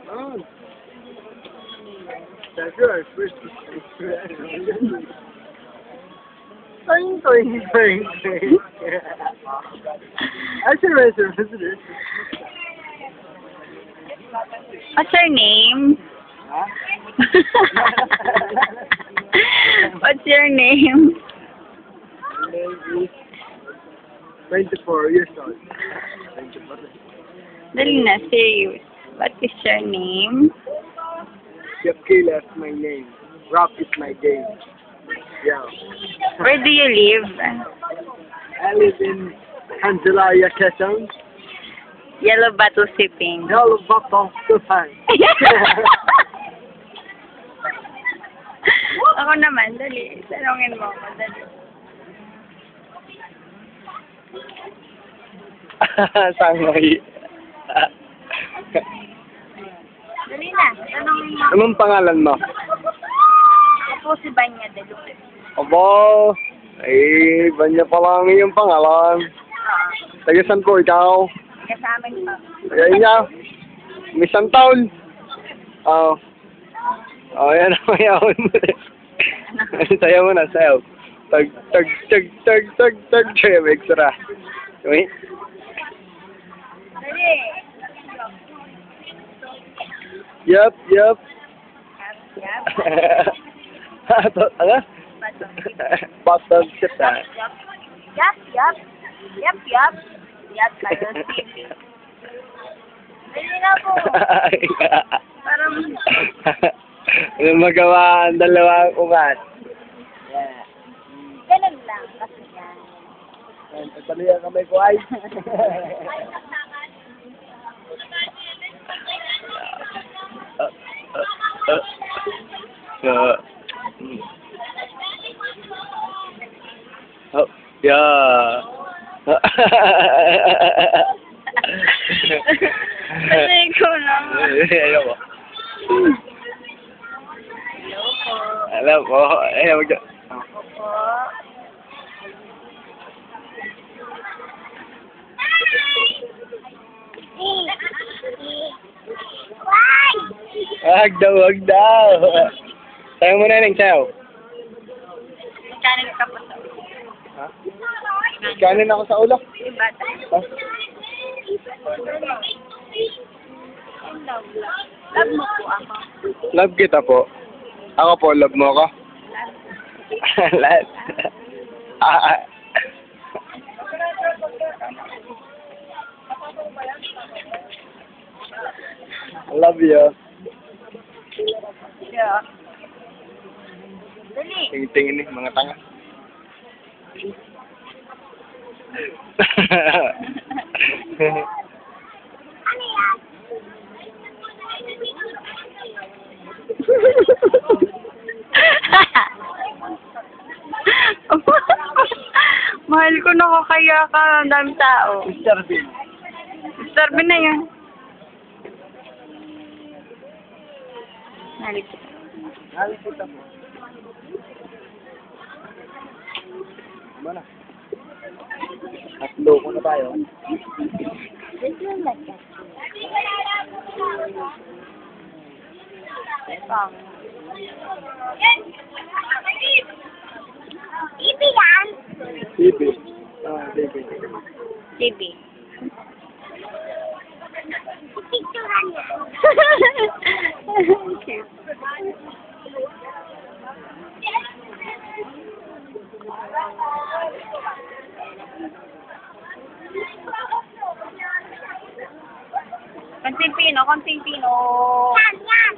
Oh. That's your first Toing, toing, toing, toing. I should raise your visitors. What's your name? Huh? What's your name? My name is 24 years old. Thank you, brother. Dali na, serious. What is your name? Yapkila is my name. Rap is my game. Yeah. Where do you live? I live in Hanjalaya, Quezon. Yellow Bottle Sipping. Yellow Bottle Sipping. Ako naman, dali. Tanungin mo ako, dali. Sangoy. Dali na, tanungin mo. Anong pangalan mo? Ako po si Banya de Luz. Aba, iba niya pala ang iyong pangalan. Taga saan po ikaw? Kasama niyo. Taga niya. May isang taon. Oo. Oh, yan ang mayawin mo. Sayaw mo na, sayaw. Tag, tag, tag, tag, tag, tag, tag, extra. Wait. Dali. Yup, yup. Yap. Ano? Bottom shit ah. Yap, yap. Yap, yap. Yap, kayo, TV. Dali na po. Parang... Ano magawa ang dalawang ugat? Yeah. Ganun lang, kasi yan. Patuloy ang kamay ko ay. Oh, yeah. Kasi ikaw naman. Ayaw mo. Alam mo, ayaw mo. Opo. Wag daw, wag daw. Sayo mo na rin, sayo. Kanin ka po sa Ha? Kanin ako sa ulo. iba. Ha? Love mo po ako. Love kita po. Ako po, love mo ako. Lahat. Love you. Yeah. Dali. Tingin-tingin eh, mga tanga. Mahal ko nakakaya ka. Ang dami tao. Mr. Bean. Starve na yun. Nalik ko. Nakikita mo. Tama na. Tatlo ko na tayo. This one like that. Pang. Ibi yan. Bibi. Ah, bibi. Bibi. Picturean niya. Cute. Konting pino, konting pino. Yan, yan.